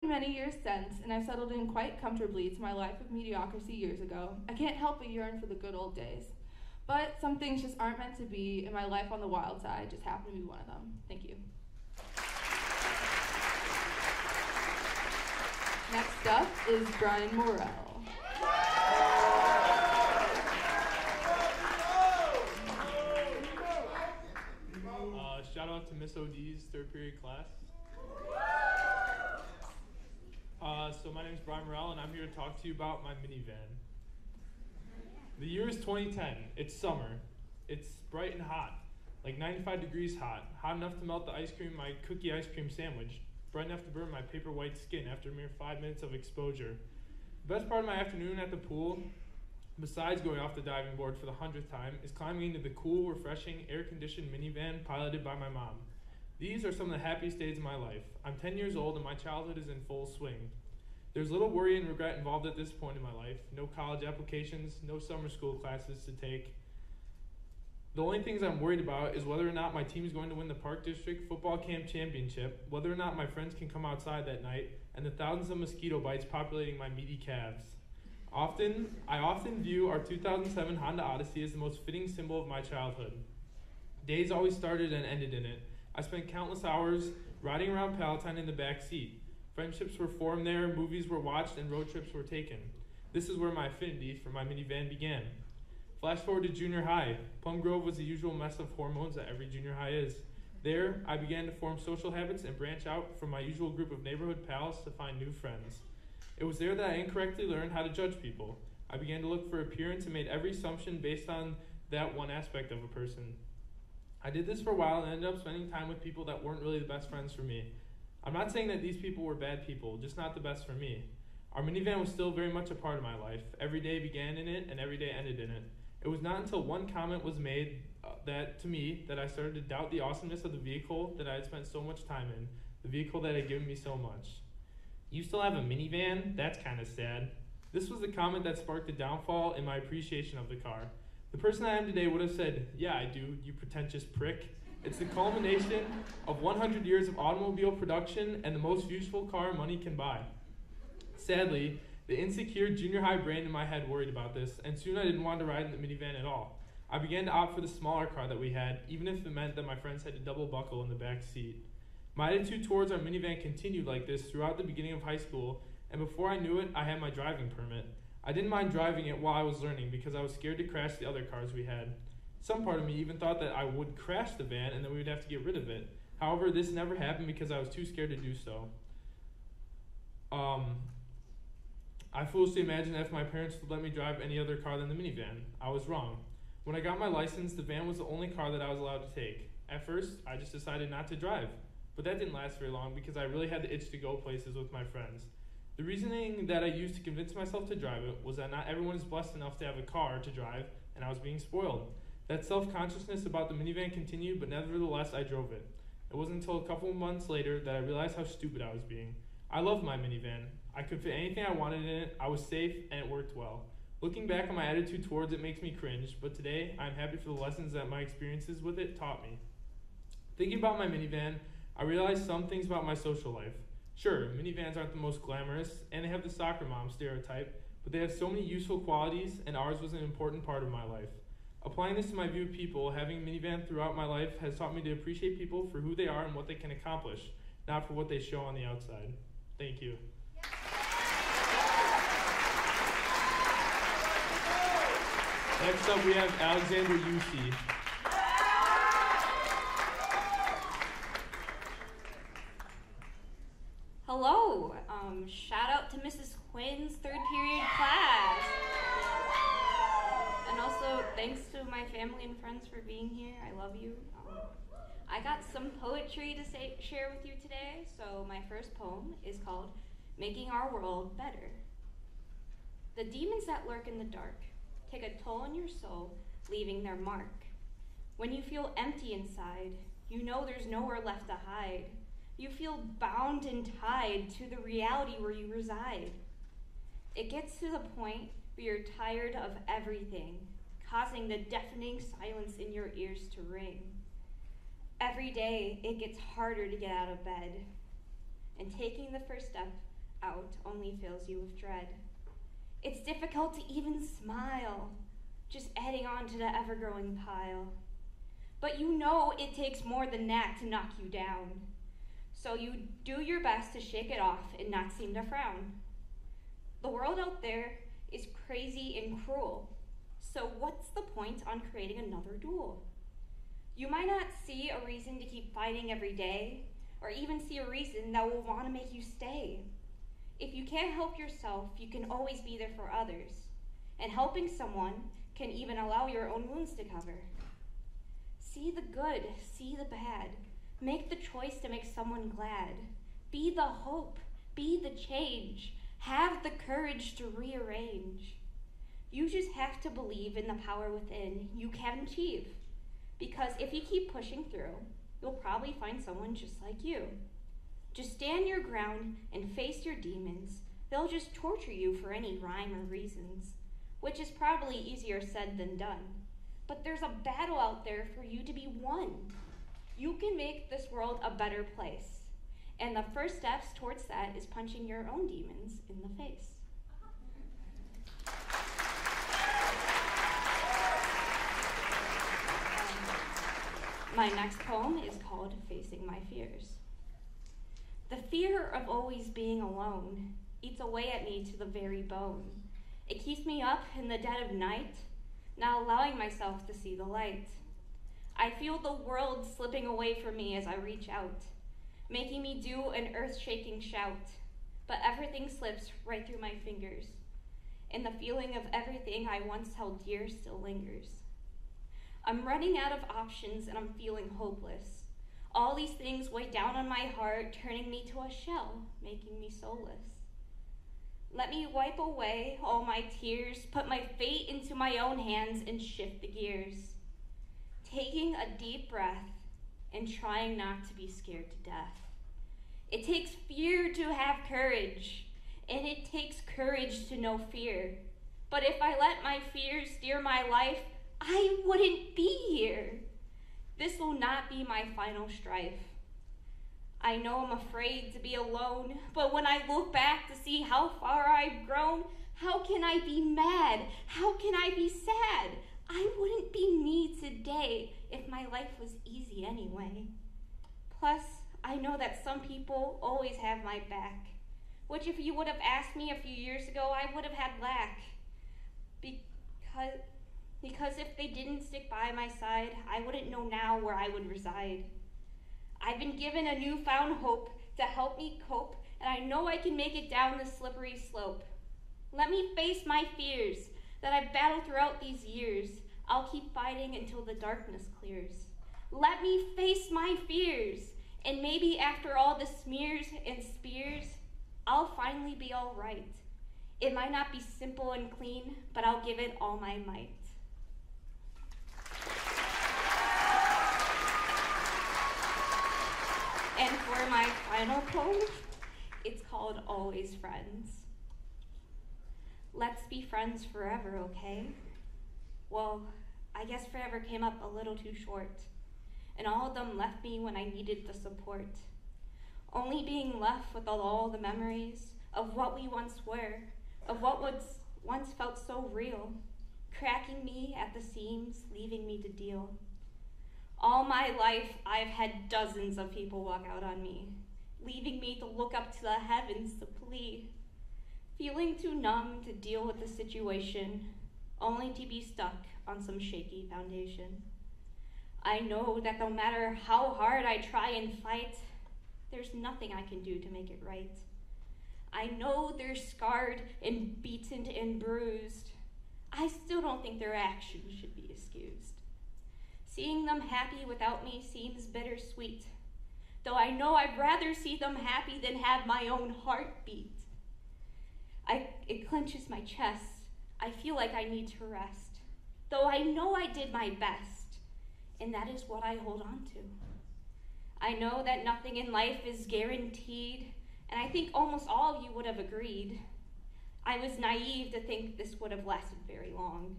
Many years since, and I've settled in quite comfortably to my life of mediocrity years ago, I can't help but yearn for the good old days. But some things just aren't meant to be, and my life on the wild side just happened to be one of them. Thank you. Next up is Brian Morrell. Shout out to Miss OD's third period class. So my name is Brian Morrell, and I'm here to talk to you about my minivan. The year is 2010. It's summer. It's bright and hot, like 95 degrees hot enough to melt the ice cream in my cookie ice cream sandwich, bright enough to burn my paper white skin after a mere 5 minutes of exposure. The best part of my afternoon at the pool, besides going off the diving board for the 100th time, is climbing into the cool, refreshing, air-conditioned minivan piloted by my mom. These are some of the happiest days of my life. I'm 10 years old and my childhood is in full swing. There's little worry and regret involved at this point in my life. No college applications, no summer school classes to take. The only things I'm worried about is whether or not my team is going to win the Park District Football Camp Championship, whether or not my friends can come outside that night, and the thousands of mosquito bites populating my meaty calves. I often view our 2007 Honda Odyssey as the most fitting symbol of my childhood. Days always started and ended in it. I spent countless hours riding around Palatine in the back seat. Friendships were formed there, movies were watched, and road trips were taken. This is where my affinity for my minivan began. Flash forward to junior high. Plum Grove was the usual mess of hormones that every junior high is. There, I began to form social habits and branch out from my usual group of neighborhood pals to find new friends. It was there that I incorrectly learned how to judge people. I began to look for appearance and made every assumption based on that one aspect of a person. I did this for a while and ended up spending time with people that weren't really the best friends for me. I'm not saying that these people were bad people, just not the best for me. Our minivan was still very much a part of my life. Every day began in it and every day ended in it. It was not until one comment was made to me that I started to doubt the awesomeness of the vehicle that I had spent so much time in, the vehicle that had given me so much. You still have a minivan? That's kind of sad. This was the comment that sparked the downfall in my appreciation of the car. The person I am today would have said, "Yeah, I do, you pretentious prick." It's the culmination of 100 years of automobile production and the most useful car money can buy. Sadly, the insecure junior high brain in my head worried about this, and soon I didn't want to ride in the minivan at all. I began to opt for the smaller car that we had, even if it meant that my friends had to double buckle in the back seat. My attitude towards our minivan continued like this throughout the beginning of high school, and before I knew it, I had my driving permit. I didn't mind driving it while I was learning because I was scared to crash the other cars we had. Some part of me even thought that I would crash the van and then we would have to get rid of it. However, this never happened because I was too scared to do so. I foolishly imagined that if my parents would let me drive any other car than the minivan. I was wrong. When I got my license, the van was the only car that I was allowed to take. At first, I just decided not to drive. But that didn't last very long because I really had the itch to go places with my friends. The reasoning that I used to convince myself to drive it was that not everyone is blessed enough to have a car to drive, and I was being spoiled. That self-consciousness about the minivan continued, but nevertheless I drove it. It wasn't until a couple of months later that I realized how stupid I was being. I loved my minivan. I could fit anything I wanted in it, I was safe, and it worked well. Looking back on my attitude towards it makes me cringe, but today I'm happy for the lessons that my experiences with it taught me. Thinking about my minivan, I realized some things about my social life. Sure, minivans aren't the most glamorous, and they have the soccer mom stereotype, but they have so many useful qualities, and ours was an important part of my life. Applying this to my view of people, having a minivan throughout my life has taught me to appreciate people for who they are and what they can accomplish, not for what they show on the outside. Thank you. Next up, we have Alexander Yusi. Hello. Shout out to Mrs. Quinn's third period class. And also, thanks to my family and friends for being here. I love you. I got some poetry to share with you today. So my first poem is called Making Our World Better. The demons that lurk in the dark take a toll on your soul, leaving their mark. When you feel empty inside, you know there's nowhere left to hide. You feel bound and tied to the reality where you reside. It gets to the point where you're tired of everything, causing the deafening silence in your ears to ring. Every day, it gets harder to get out of bed, and taking the first step out only fills you with dread. It's difficult to even smile, just adding on to the ever-growing pile. But you know it takes more than that to knock you down. So you do your best to shake it off and not seem to frown. The world out there is crazy and cruel. So what's the point on creating another duel? You might not see a reason to keep fighting every day, or even see a reason that will want to make you stay. If you can't help yourself, you can always be there for others. And helping someone can even allow your own wounds to cover. See the good, see the bad. Make the choice to make someone glad. Be the hope, be the change. Have the courage to rearrange. You just have to believe in the power within you can achieve. Because if you keep pushing through, you'll probably find someone just like you. Just stand your ground and face your demons. They'll just torture you for any rhyme or reasons, which is probably easier said than done. But there's a battle out there for you to be won. You can make this world a better place. And the first steps towards that is punching your own demons in the face. My next poem is called Facing My Fears. The fear of always being alone eats away at me to the very bone. It keeps me up in the dead of night, not allowing myself to see the light. I feel the world slipping away from me as I reach out, making me do an earth-shaking shout, but everything slips right through my fingers, and the feeling of everything I once held dear still lingers. I'm running out of options and I'm feeling hopeless. All these things weigh down on my heart, turning me to a shell, making me soulless. Let me wipe away all my tears, put my fate into my own hands and shift the gears. Taking a deep breath and trying not to be scared to death. It takes fear to have courage, and it takes courage to know fear. But if I let my fears steer my life, I wouldn't be here. This will not be my final strife. I know I'm afraid to be alone, but when I look back to see how far I've grown, how can I be mad? How can I be sad? I wouldn't be me today if my life was easy anyway. Plus, I know that some people always have my back, which if you would have asked me a few years ago, I would have had lack. Because if they didn't stick by my side, I wouldn't know now where I would reside. I've been given a newfound hope to help me cope, and I know I can make it down the slippery slope. Let me face my fears that I've battled throughout these years. I'll keep fighting until the darkness clears. Let me face my fears, and maybe after all the smears and spears, I'll finally be all right. It might not be simple and clean, but I'll give it all my might. And for my final poem, it's called Always Friends. Let's be friends forever, okay? Well, I guess forever came up a little too short, and all of them left me when I needed the support. Only being left with all the memories of what we once were, of what was once felt so real, cracking me at the seams, leaving me to deal. All my life, I've had dozens of people walk out on me, leaving me to look up to the heavens to plead, feeling too numb to deal with the situation, only to be stuck on some shaky foundation. I know that no matter how hard I try and fight, there's nothing I can do to make it right. I know they're scarred and beaten and bruised. I still don't think their actions should be excused. Seeing them happy without me seems bittersweet, though I know I'd rather see them happy than have my own heart beat. It clenches my chest. I feel like I need to rest, though I know I did my best, and that is what I hold on to. I know that nothing in life is guaranteed, and I think almost all of you would have agreed. I was naive to think this would have lasted very long.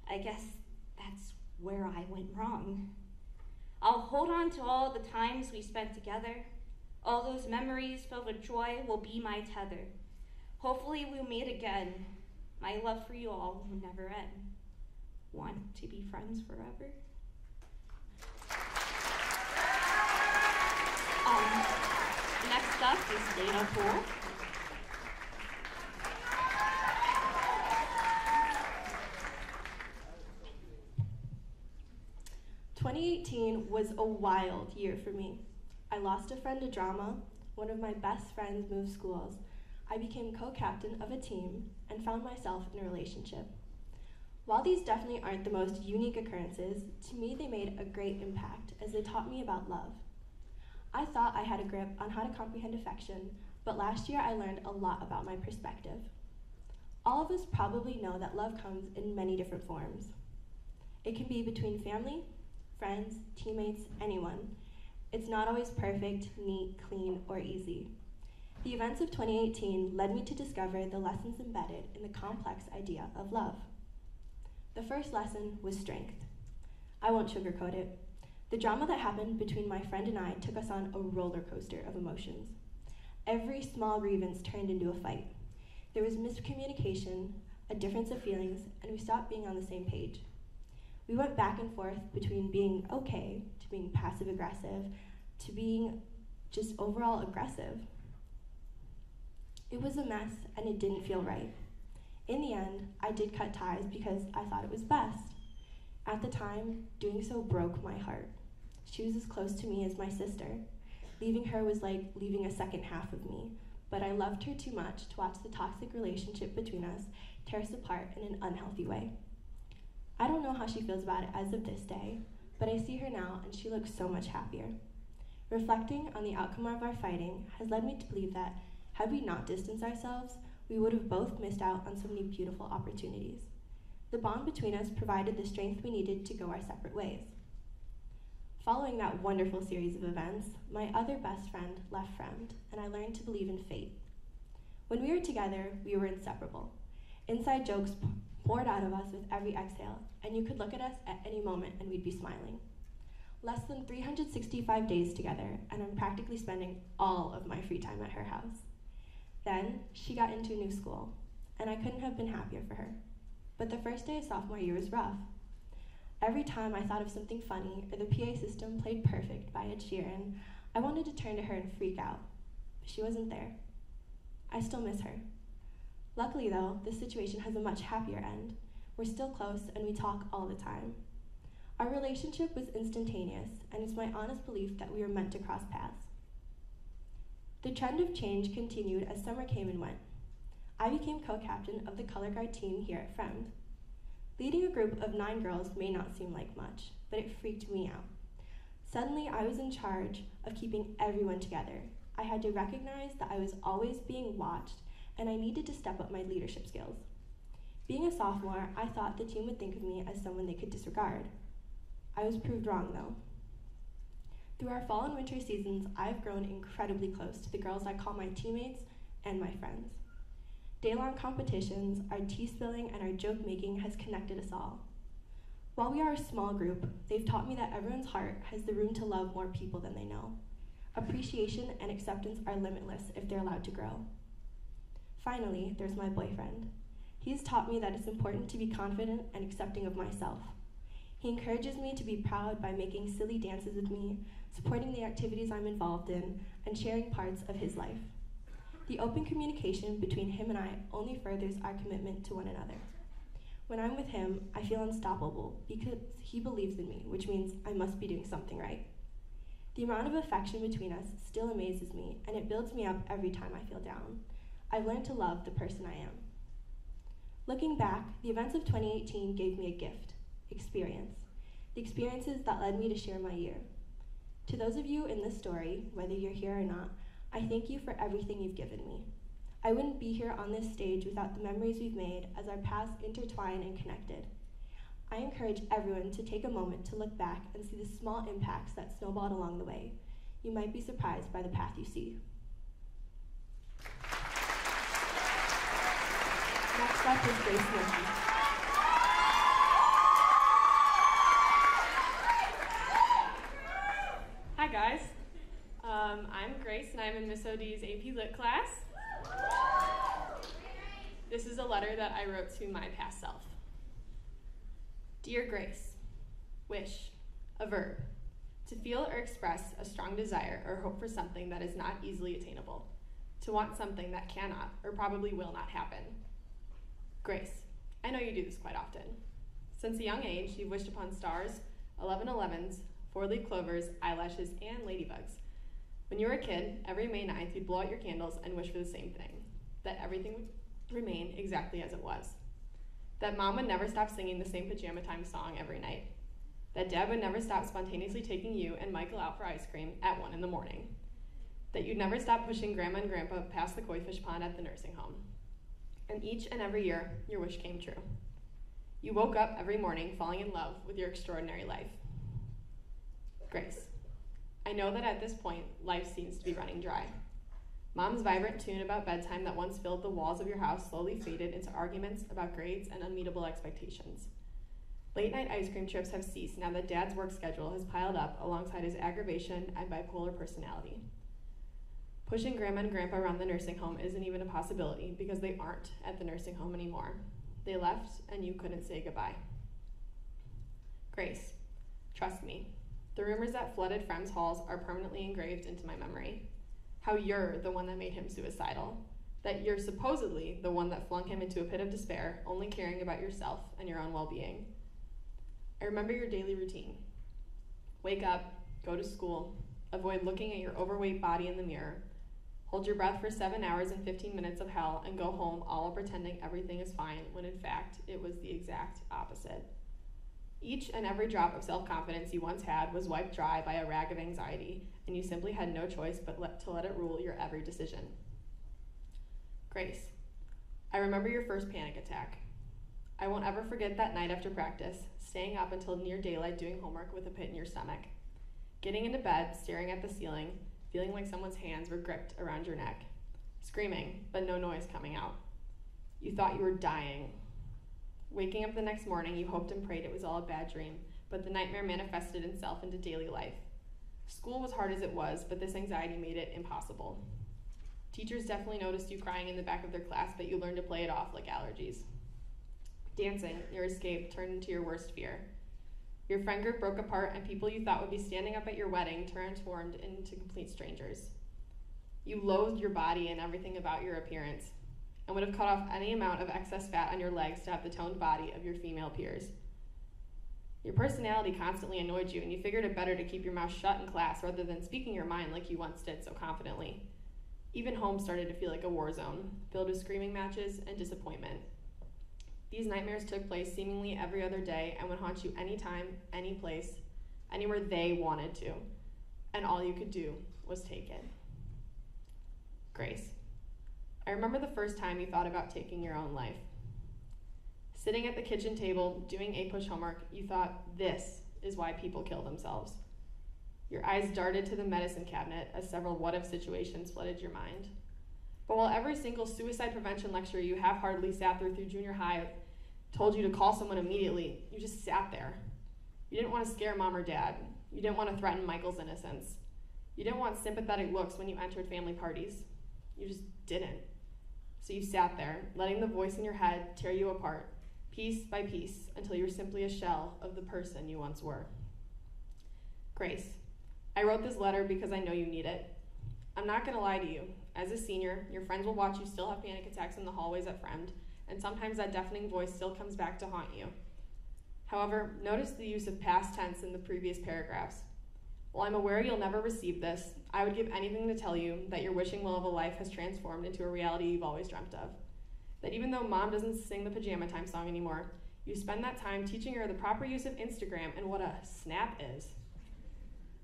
I guess that's where I went wrong. I'll hold on to all the times we spent together, All those memories filled with joy will be my tether. Hopefully we'll meet again. My love for you all will never end. Want to be friends forever? Next up is Dana Poole. "2018 was a wild year for me. I lost a friend to drama, one of my best friends moved schools, I became co-captain of a team, and found myself in a relationship. While these definitely aren't the most unique occurrences, to me they made a great impact as they taught me about love. I thought I had a grip on how to comprehend affection, but last year I learned a lot about my perspective. All of us probably know that love comes in many different forms. It can be between family, friends, teammates, anyone. It's not always perfect, neat, clean, or easy. The events of 2018 led me to discover the lessons embedded in the complex idea of love. The first lesson was strength. I won't sugarcoat it. The drama that happened between my friend and I took us on a roller coaster of emotions. Every small grievance turned into a fight. There was miscommunication, a difference of feelings, and we stopped being on the same page. We went back and forth between being okay to being passive-aggressive to being just overall aggressive. It was a mess and it didn't feel right. In the end, I did cut ties because I thought it was best. At the time, doing so broke my heart. She was as close to me as my sister. Leaving her was like leaving a second half of me, but I loved her too much to watch the toxic relationship between us tear us apart in an unhealthy way. I don't know how she feels about it as of this day, but I see her now and she looks so much happier. Reflecting on the outcome of our fighting has led me to believe that had we not distanced ourselves, we would have both missed out on so many beautiful opportunities. The bond between us provided the strength we needed to go our separate ways. Following that wonderful series of events, my other best friend left Fremd, and I learned to believe in fate. When we were together, we were inseparable. Inside jokes poured out of us with every exhale, and you could look at us at any moment and we'd be smiling. Less than 365 days together, and I'm practically spending all of my free time at her house. Then, she got into a new school, and I couldn't have been happier for her. But the first day of sophomore year was rough. Every time I thought of something funny or the PA system played Perfect by Ed Sheeran, I wanted to turn to her and freak out. But she wasn't there. I still miss her. Luckily though, this situation has a much happier end. We're still close and we talk all the time. Our relationship was instantaneous, and it's my honest belief that we were meant to cross paths. The trend of change continued as summer came and went. I became co-captain of the color guard team here at Fremd. Leading a group of 9 girls may not seem like much, but it freaked me out. Suddenly, I was in charge of keeping everyone together. I had to recognize that I was always being watched, and I needed to step up my leadership skills. Being a sophomore, I thought the team would think of me as someone they could disregard. I was proved wrong, though. Through our fall and winter seasons, I've grown incredibly close to the girls I call my teammates and my friends. Day-long competitions, our tea spilling, and our joke making has connected us all. While we are a small group, they've taught me that everyone's heart has the room to love more people than they know. Appreciation and acceptance are limitless if they're allowed to grow. Finally, there's my boyfriend. He's taught me that it's important to be confident and accepting of myself. He encourages me to be proud by making silly dances with me, supporting the activities I'm involved in, and sharing parts of his life. The open communication between him and I only furthers our commitment to one another. When I'm with him, I feel unstoppable because he believes in me, which means I must be doing something right. The amount of affection between us still amazes me, and it builds me up every time I feel down. I've learned to love the person I am. Looking back, the events of 2018 gave me a gift, experience. The experiences that led me to share my year. To those of you in this story, whether you're here or not, I thank you for everything you've given me. I wouldn't be here on this stage without the memories we've made as our paths intertwine and connected. I encourage everyone to take a moment to look back and see the small impacts that snowballed along the way. You might be surprised by the path you see. Next up is Grace Murphy. Hi guys, I'm Grace and XXV's AP Lit class. This is a letter that I wrote to my past self. Dear Grace, wish, a verb, to feel or express a strong desire or hope for something that is not easily attainable, to want something that cannot or probably will not happen. Grace, I know you do this quite often. Since a young age, you've wished upon stars, 1111s, four-leaf clovers, eyelashes, and ladybugs. When you were a kid, every May 9th, you'd blow out your candles and wish for the same thing, that everything would remain exactly as it was. That Mom would never stop singing the same pajama time song every night. That Dad would never stop spontaneously taking you and Michael out for ice cream at 1 in the morning. That you'd never stop pushing Grandma and Grandpa past the koi fish pond at the nursing home. And each and every year, your wish came true. You woke up every morning falling in love with your extraordinary life. Grace, I know that at this point, life seems to be running dry. Mom's vibrant tune about bedtime that once filled the walls of your house slowly faded into arguments about grades and unmeetable expectations. Late-night ice cream trips have ceased now that Dad's work schedule has piled up alongside his aggravation and bipolar personality. Pushing Grandma and Grandpa around the nursing home isn't even a possibility because they aren't at the nursing home anymore. They left and you couldn't say goodbye. Grace, trust me, the rumors that flooded Fremd's halls are permanently engraved into my memory. How you're the one that made him suicidal. That you're supposedly the one that flung him into a pit of despair, only caring about yourself and your own well-being. I remember your daily routine. Wake up, go to school, avoid looking at your overweight body in the mirror, hold your breath for 7 hours and 15 minutes of hell, and go home all while pretending everything is fine when in fact it was the exact opposite. Each and every drop of self-confidence you once had was wiped dry by a rag of anxiety, and you simply had no choice but to let it rule your every decision. Grace, I remember your first panic attack. I won't ever forget that night after practice, staying up until near daylight doing homework with a pit in your stomach. Getting into bed, staring at the ceiling, feeling like someone's hands were gripped around your neck. Screaming, but no noise coming out. You thought you were dying. Waking up the next morning, you hoped and prayed it was all a bad dream, but the nightmare manifested itself into daily life. School was hard as it was, but this anxiety made it impossible. Teachers definitely noticed you crying in the back of their class, but you learned to play it off like allergies. Dancing, your escape, turned into your worst fear. Your friend group broke apart, and people you thought would be standing up at your wedding transformed into complete strangers. You loathed your body and everything about your appearance, and would have cut off any amount of excess fat on your legs to have the toned body of your female peers. Your personality constantly annoyed you, and you figured it better to keep your mouth shut in class rather than speaking your mind like you once did so confidently. Even home started to feel like a war zone, filled with screaming matches and disappointment. These nightmares took place seemingly every other day and would haunt you anytime, any place, anywhere they wanted to, and all you could do was take it. Grace, I remember the first time you thought about taking your own life. Sitting at the kitchen table, doing APUSH homework, you thought, this is why people kill themselves. Your eyes darted to the medicine cabinet as several what-if situations flooded your mind. But while every single suicide prevention lecture you half-heartedly sat through junior high told you to call someone immediately, you just sat there. You didn't want to scare Mom or Dad. You didn't want to threaten Michael's innocence. You didn't want sympathetic looks when you entered family parties. You just didn't. So you sat there, letting the voice in your head tear you apart, piece by piece, until you were simply a shell of the person you once were. Grace, I wrote this letter because I know you need it. I'm not going to lie to you. As a senior, your friends will watch you still have panic attacks in the hallways at Fremd, and sometimes that deafening voice still comes back to haunt you. However, notice the use of past tense in the previous paragraphs. While I'm aware you'll never receive this, I would give anything to tell you that your wishing well of a life has transformed into a reality you've always dreamt of. That even though Mom doesn't sing the pajama time song anymore, you spend that time teaching her the proper use of Instagram and what a snap is.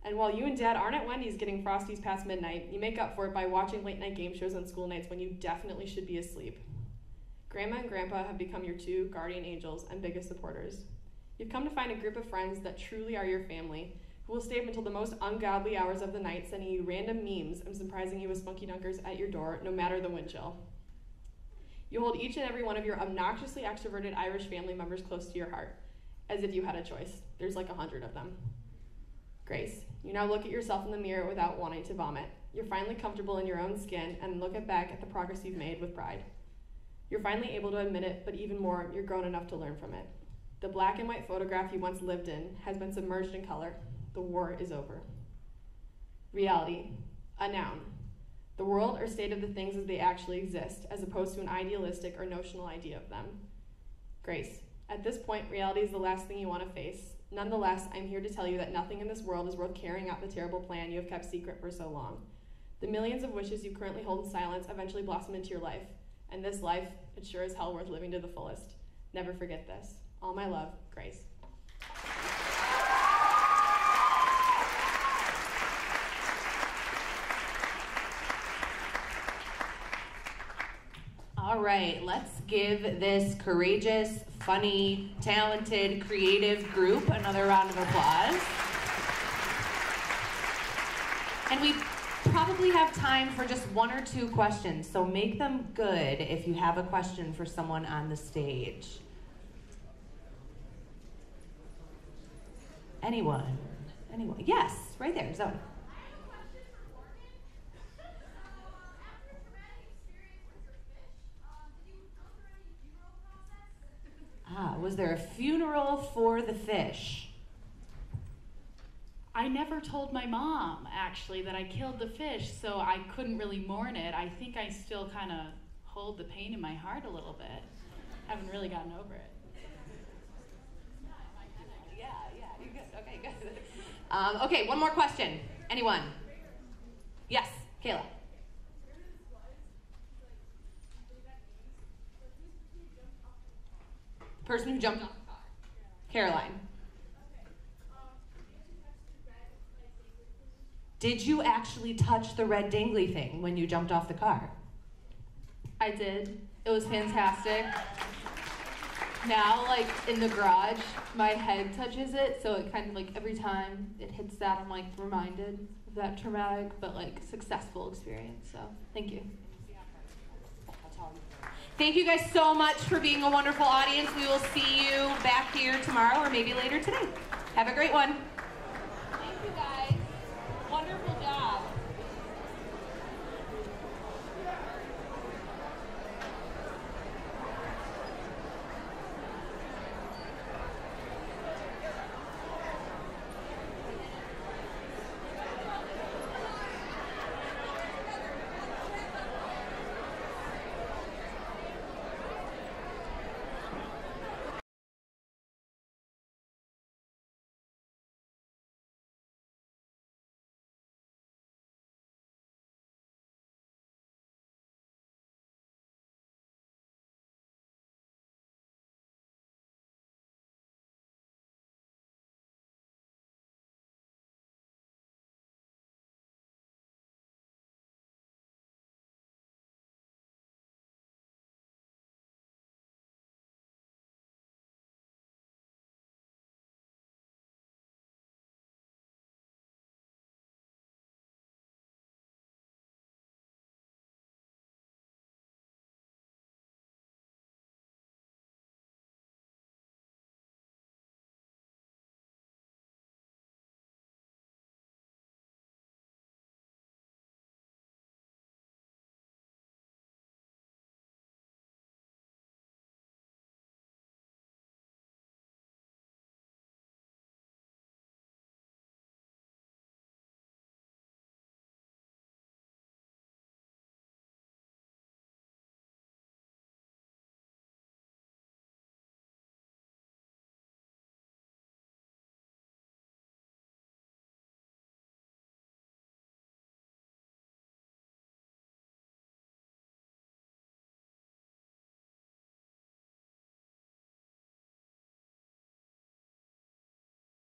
And while you and Dad aren't at Wendy's getting Frosties past midnight, you make up for it by watching late-night game shows on school nights when you definitely should be asleep. Grandma and Grandpa have become your two guardian angels and biggest supporters. You've come to find a group of friends that truly are your family, who will stay up until the most ungodly hours of the night sending you random memes and surprising you with spunky dunkers at your door, no matter the wind chill. You hold each and every one of your obnoxiously extroverted Irish family members close to your heart, as if you had a choice. There's like 100 of them. Grace, you now look at yourself in the mirror without wanting to vomit. You're finally comfortable in your own skin and look back at the progress you've made with pride. You're finally able to admit it, but even more, you're grown enough to learn from it. The black and white photograph you once lived in has been submerged in color. The war is over. Reality, a noun. The world or state of the things as they actually exist, as opposed to an idealistic or notional idea of them. Grace. At this point, reality is the last thing you want to face. Nonetheless, I'm here to tell you that nothing in this world is worth carrying out the terrible plan you have kept secret for so long. The millions of wishes you currently hold in silence eventually blossom into your life. And this life, it's sure as hell worth living to the fullest. Never forget this. All my love, Grace. All right, let's give this courageous, funny, talented, creative group another round of applause. And we probably have time for just one or two questions, so make them good if you have a question for someone on the stage. Anyone? Anyone? Yes, right there, Zoe. Was there a funeral for the fish? I never told my mom, actually, that I killed the fish, so I couldn't really mourn it. I think I still kind of hold the pain in my heart a little bit. Haven't really gotten over it. Yeah, you're good. Okay, good. Okay, one more question. Anyone? Yes, Kayla. Person who jumped off the car. Caroline. Did you actually touch the red dangly thing when you jumped off the car? I did. It was fantastic. Now, like, in the garage, my head touches it, so it kind of, like, every time it hits that, I'm, like, reminded of that traumatic but, like, successful experience. So, thank you. Thank you guys so much for being a wonderful audience. We will see you back here tomorrow or maybe later today. Have a great one.